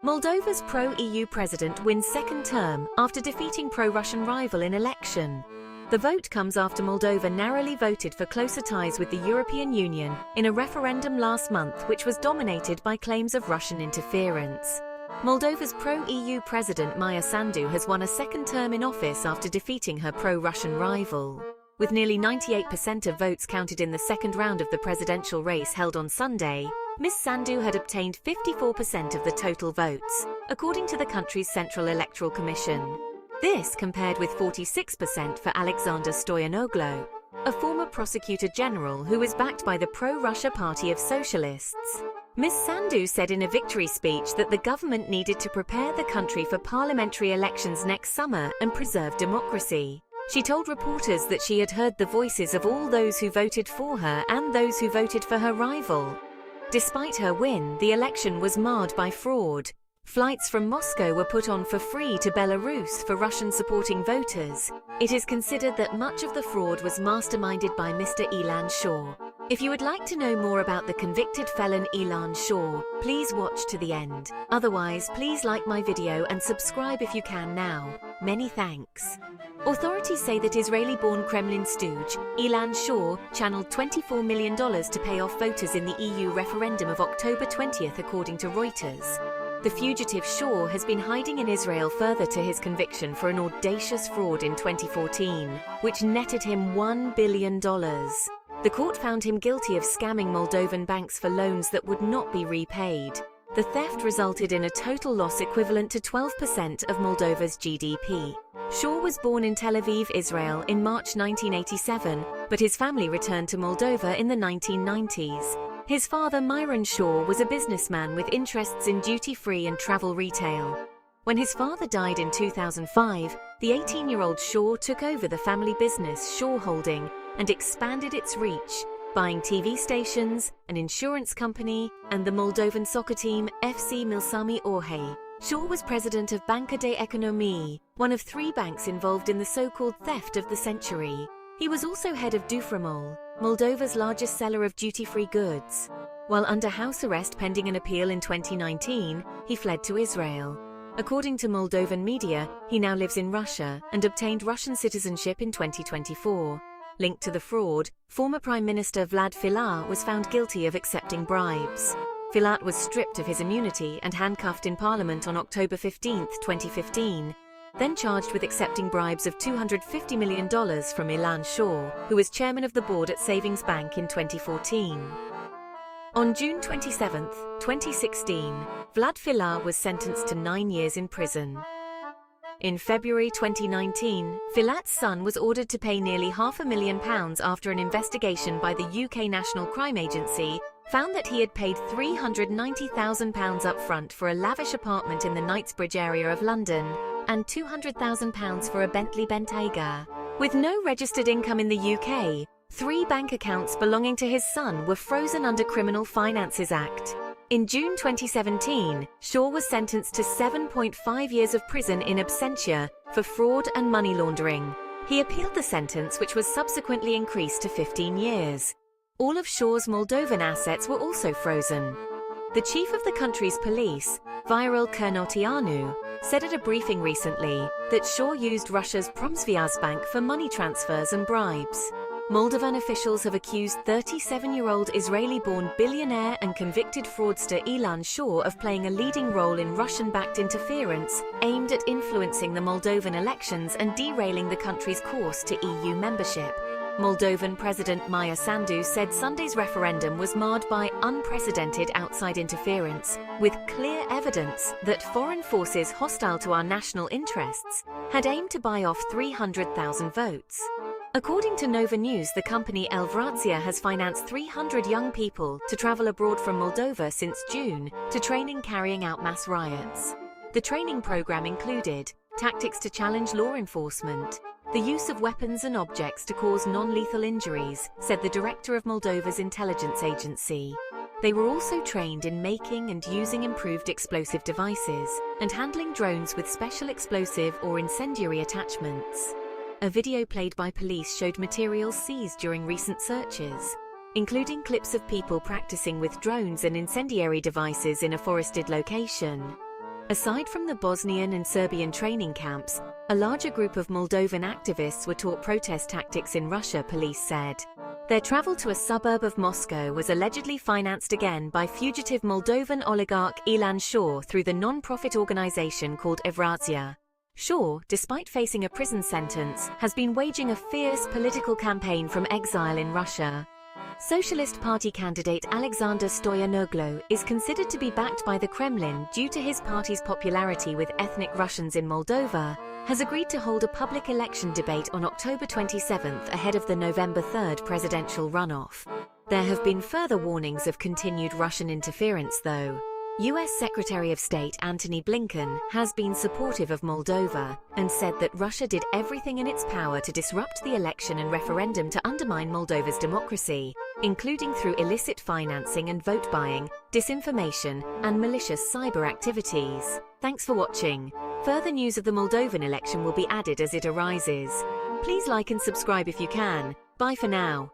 Moldova's pro-EU president wins second term after defeating pro-Russian rival in election. The vote comes after Moldova narrowly voted for closer ties with the European Union in a referendum last month which was dominated by claims of Russian interference. Moldova's pro-EU president Maia Sandu has won a second term in office after defeating her pro-Russian rival. With nearly 98% of votes counted in the second round of the presidential race held on Sunday, Ms. Sandu had obtained 54% of the total votes, according to the country's Central Electoral Commission. This compared with 46% for Alexander Stoyanoglu, a former prosecutor general who is backed by the pro-Russia Party of Socialists. Ms. Sandu said in a victory speech that the government needed to prepare the country for parliamentary elections next summer and preserve democracy. She told reporters that she had heard the voices of all those who voted for her and those who voted for her rival. Despite her win, the election was marred by fraud. Flights from Moscow were put on for free to Belarus for Russian-supporting voters. It is considered that much of the fraud was masterminded by Mr. Ilan Shor. If you would like to know more about the convicted felon Ilan Shor, please watch to the end. Otherwise, please like my video and subscribe if you can now. Many thanks. Authorities say that Israeli-born Kremlin stooge, Ilan Shor, channeled $24 million to pay off voters in the EU referendum of October 20th, according to Reuters. The fugitive Shor has been hiding in Israel further to his conviction for an audacious fraud in 2014, which netted him $1 billion. The court found him guilty of scamming Moldovan banks for loans that would not be repaid. The theft resulted in a total loss equivalent to 12% of Moldova's GDP. Shor was born in Tel Aviv, Israel, in March 1987, but his family returned to Moldova in the 1990s. His father, Ilan Shor, was a businessman with interests in duty-free and travel retail. When his father died in 2005, the 18-year-old Shor took over the family business Shor Holding and expanded its reach, buying TV stations, an insurance company, and the Moldovan soccer team FC Milsami Orhei. Shor was president of Banca de Economie, one of 3 banks involved in the so-called theft of the century. He was also head of Duframol, Moldova's largest seller of duty-free goods. While under house arrest pending an appeal in 2019, he fled to Israel. According to Moldovan media, he now lives in Russia and obtained Russian citizenship in 2024. Linked to the fraud, former Prime Minister Vlad Filat was found guilty of accepting bribes. Filat was stripped of his immunity and handcuffed in Parliament on October 15, 2015, then charged with accepting bribes of $250 million from Ilan Shor, who was chairman of the board at Savings Bank in 2014. On June 27, 2016, Vlad Filat was sentenced to 9 years in prison. In February 2019, Filat's son was ordered to pay nearly £500,000 after an investigation by the UK National Crime Agency found that he had paid £390,000 upfront for a lavish apartment in the Knightsbridge area of London and £200,000 for a Bentley Bentayga. With no registered income in the UK, 3 bank accounts belonging to his son were frozen under Criminal Finances Act. In June 2017, Shor was sentenced to 7.5 years of prison in absentia for fraud and money laundering. He appealed the sentence, which was subsequently increased to 15 years. All of Shor's Moldovan assets were also frozen. The chief of the country's police, Viorel Cernotianu, said at a briefing recently that Shor used Russia's Promsvyazbank for money transfers and bribes. Moldovan officials have accused 37-year-old Israeli-born billionaire and convicted fraudster Ilan Shor of playing a leading role in Russian-backed interference aimed at influencing the Moldovan elections and derailing the country's course to EU membership. Moldovan President Maia Sandu said Sunday's referendum was marred by unprecedented outside interference, with clear evidence that foreign forces hostile to our national interests had aimed to buy off 300,000 votes. According to Nova News, the company Elvrația has financed 300 young people to travel abroad from Moldova since June to train in carrying out mass riots. The training program included tactics to challenge law enforcement, the use of weapons and objects to cause non-lethal injuries, said the director of Moldova's intelligence agency. They were also trained in making and using improved explosive devices and handling drones with special explosive or incendiary attachments. A video played by police showed materials seized during recent searches, including clips of people practicing with drones and incendiary devices in a forested location. Aside from the Bosnian and Serbian training camps, a larger group of Moldovan activists were taught protest tactics in Russia, police said. Their travel to a suburb of Moscow was allegedly financed again by fugitive Moldovan oligarch Ilan Shor through the non-profit organization called Evrazia. Shor, despite facing a prison sentence, has been waging a fierce political campaign from exile in Russia. Socialist Party candidate Alexander Stoyanoglu is considered to be backed by the Kremlin due to his party's popularity with ethnic Russians in Moldova, has agreed to hold a public election debate on October 27th ahead of the November 3rd presidential runoff. There have been further warnings of continued Russian interference, though. U.S. Secretary of State Antony Blinken has been supportive of Moldova and said that Russia did everything in its power to disrupt the election and referendum to undermine Moldova's democracy, including through illicit financing and vote buying, disinformation, and malicious cyber activities. Thanks for watching. Further news of the Moldovan election will be added as it arises. Please like and subscribe if you can. Bye for now.